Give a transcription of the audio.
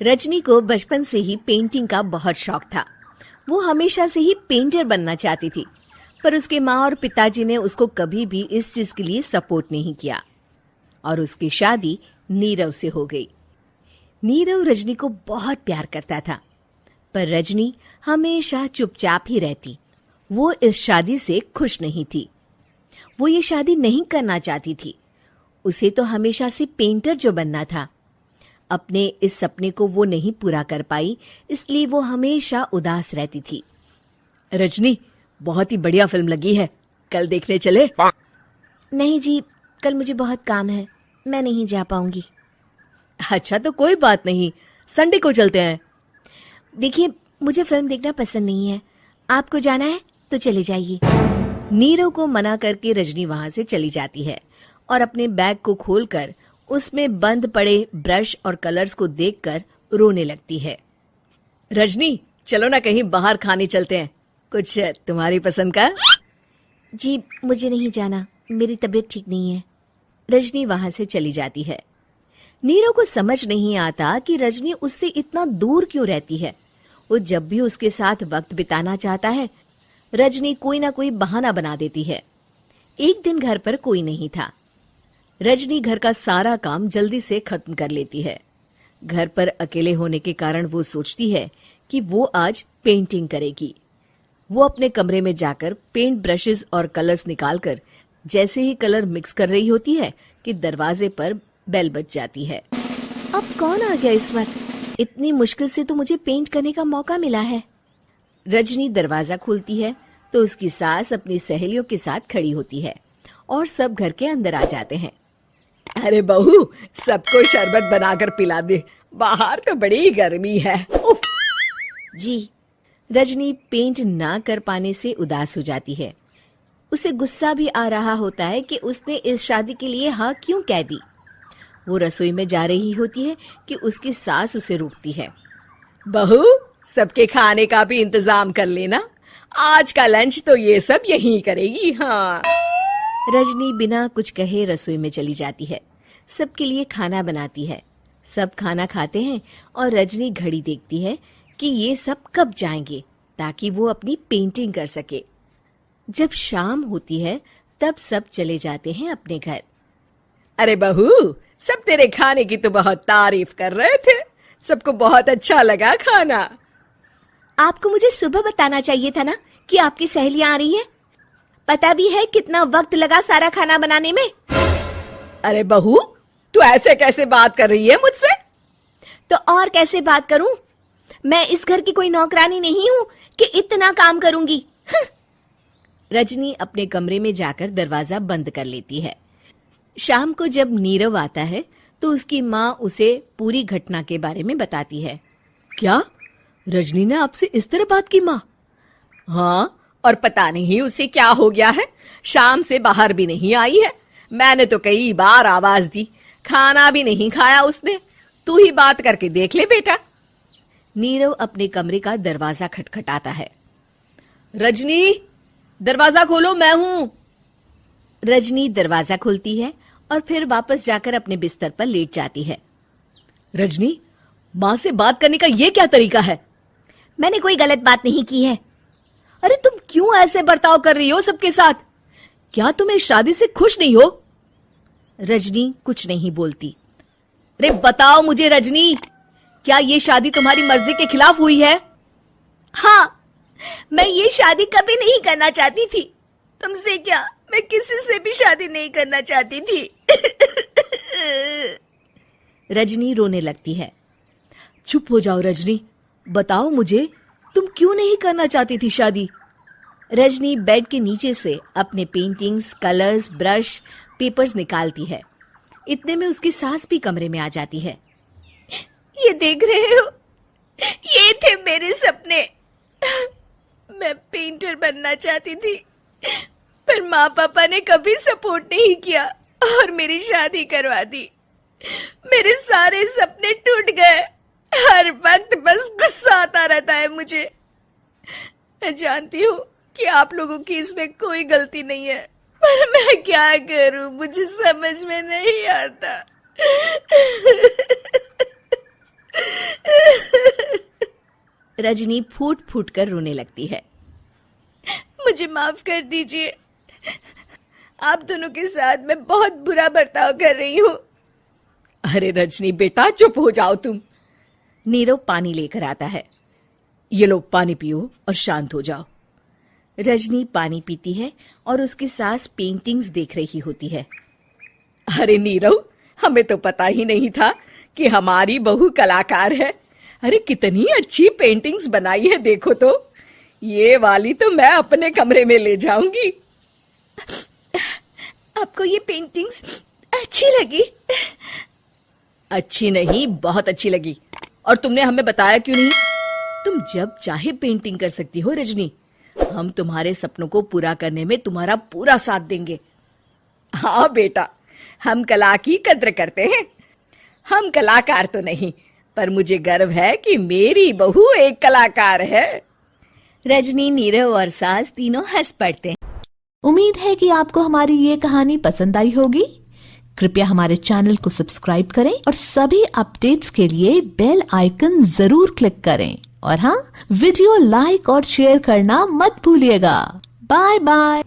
रजनी को बचपन से ही पेंटिंग का बहुत शौक था। वो हमेशा से ही पेंटर बनना चाहती थी, पर उसके माँ और पिताजी ने उसको कभी भी इस चीज के लिए सपोर्ट नहीं किया और उसकी शादी नीरव से हो गई। नीरव रजनी को बहुत प्यार करता था, पर रजनी हमेशा चुपचाप ही रहती। वो इस शादी से खुश नहीं थी। वो ये शादी नहीं करना चाहती थी। उसे तो हमेशा से पेंटर जो बनना था। अपने इस सपने को वो नहीं पूरा कर पाई, इसलिए वो हमेशा उदास रहती थी। रजनी, बहुत ही बढ़िया फिल्म लगी है, कल देखने चले? नहीं जी, कल मुझे बहुत काम है, मैं नहीं जा पाऊंगी। अच्छा तो कोई बात नहीं, संडे को चलते हैं। देखिए, मुझे फिल्म देखना पसंद नहीं है। आपको जाना है तो चले जाइए। नीरव को मना करके रजनी वहां से चली जाती है और अपने बैग को खोलकर उसमें बंद पड़े ब्रश और कलर्स को देखकर रोने लगती है। रजनी, चलो ना कहीं बाहर खाने चलते हैं, कुछ तुम्हारी पसंद का। जी, मुझे नहीं जाना, मेरी तबीयत ठीक नहीं है। रजनी वहां से चली जाती है। नीरव को समझ नहीं आता कि रजनी उससे इतना दूर क्यों रहती है। वो जब भी उसके साथ वक्त बिताना चाहता है, रजनी कोई ना कोई बहाना बना देती है। एक दिन घर पर कोई नहीं था। रजनी घर का सारा काम जल्दी से खत्म कर लेती है। घर पर अकेले होने के कारण वो सोचती है कि वो आज पेंटिंग करेगी। वो अपने कमरे में जाकर पेंट ब्रशेस और कलर्स निकालकर जैसे ही कलर मिक्स कर रही होती है कि दरवाजे पर बेल बज जाती है। अब कौन आ गया इस वक्त? इतनी मुश्किल से तो मुझे पेंट करने का मौका मिला है। रजनी दरवाजा खोलती है तो उसकी सास अपनी सहेलियों के साथ खड़ी होती है और सब घर के अंदर आ जाते हैं। अरे बहू, सबको शरबत बनाकर पिला दे, बाहर तो बड़ी गर्मी है। उफ। जी। रजनी पेंट ना कर पाने से उदास हो जाती है। उसे गुस्सा भी आ रहा होता है कि उसने इस शादी के लिए हाँ क्यों कह दी। वो रसोई में जा रही होती है कि उसकी सास उसे रोकती है। बहू, सबके खाने का भी इंतजाम कर लेना, आज का लंच तो ये सब यहीं करेगी। हाँ। रजनी बिना कुछ कहे रसोई में चली जाती है। सबके लिए खाना बनाती है। सब खाना खाते हैं और रजनी घड़ी देखती है कि ये सब कब जाएंगे ताकि वो अपनी पेंटिंग कर सके। जब शाम होती है तब सब चले जाते हैं अपने घर। अरे बहू, सब तेरे खाने की तो बहुत तारीफ कर रहे थे, सबको बहुत अच्छा लगा खाना। आपको मुझे सुबह बताना चाहिए था ना कि आपकी सहेलियां आ रही हैं। पता भी है कितना वक्त लगा सारा खाना बनाने में। अरे बहू, तू ऐसे कैसे बात कर रही है मुझसे? तो और कैसे बात करूं? मैं इस घर की कोई नौकरानी नहीं हूं कि इतना काम करूंगी। रजनी अपने कमरे में जाकर दरवाजा बंद कर लेती है। शाम को जब नीरव आता है तो उसकी माँ उसे पूरी घटना के बारे में बताती है। क्या रजनी ने आपसे इस तरह बात की माँ? हाँ, और पता नहीं उसे क्या हो गया है, शाम से बाहर भी नहीं आई है। मैंने तो कई बार आवाज दी, खाना भी नहीं खाया उसने। तू ही बात करके देख ले बेटा। नीरव अपने कमरे का दरवाजा खटखटाता है। रजनी, दरवाजा खोलो, मैं हूं। रजनी दरवाजा खोलती है और फिर वापस जाकर अपने बिस्तर पर लेट जाती है। रजनी, माँ से बात करने का ये क्या तरीका है? मैंने कोई गलत बात नहीं की है। अरे तुम क्यों ऐसे बर्ताव कर रही हो सबके साथ? क्या तुम इस शादी से खुश नहीं हो? रजनी कुछ नहीं बोलती। अरे बताओ मुझे रजनी, क्या ये शादी तुम्हारी मर्जी के खिलाफ हुई है? हाँ, मैं ये शादी कभी नहीं करना चाहती थी। तुमसे क्या, मैं किसी से भी शादी नहीं करना चाहती थी। रजनी रोने लगती है। चुप हो जाओ रजनी, बताओ मुझे, तुम क्यों नहीं करना चाहती थी शादी? रजनी बेड के नीचे से अपने पेंटिंग्स, कलर्स, ब्रश, पेपर्स निकालती है। इतने में उसकी सास भी कमरे में आ जाती है। ये देख रहे हो, ये थे मेरे सपने। मैं पेंटर बनना चाहती थी, पर माँ पापा ने कभी सपोर्ट नहीं किया और मेरी शादी करवा दी। मेरे सारे सपने टूट गए। हर वक्त बस गुस्सा आता रहता है मुझे। मैं जानती हूँ कि आप लोगों की इसमें कोई गलती नहीं है, पर मैं क्या करूं, मुझे समझ में नहीं आता। रजनी फूट फूट कर रोने लगती है। मुझे माफ कर दीजिए, आप दोनों के साथ मैं बहुत बुरा बर्ताव कर रही हूँ। अरे रजनी बेटा चुप हो जाओ तुम। नीरव पानी लेकर आता है। ये लो पानी पियो और शांत हो जाओ। रजनी पानी पीती है और उसकी सास पेंटिंग्स देख रही होती है। अरे नीरव, हमें तो पता ही नहीं था कि हमारी बहू कलाकार है। अरे कितनी अच्छी पेंटिंग्स बनाई है, देखो तो। ये वाली तो मैं अपने कमरे में ले जाऊंगी। आपको ये पेंटिंग्स अच्छी लगी? अच्छी नहीं, बहुत अच्छी लगी। और तुमने हमें बताया क्यों नहीं? तुम जब चाहे पेंटिंग कर सकती हो रजनी। हम तुम्हारे सपनों को पूरा करने में तुम्हारा पूरा साथ देंगे। हाँ बेटा, हम कला की कद्र करते हैं। हम कलाकार तो नहीं, पर मुझे गर्व है कि मेरी बहू एक कलाकार है। रजनी, नीरव और सास तीनों हंस पड़ते हैं। उम्मीद है कि आपको हमारी ये कहानी पसंद आई होगी। कृपया हमारे चैनल को सब्सक्राइब करें और सभी अपडेट्स के लिए बेल आइकन जरूर क्लिक करें। और हाँ, वीडियो लाइक और शेयर करना मत भूलिएगा। Bye bye.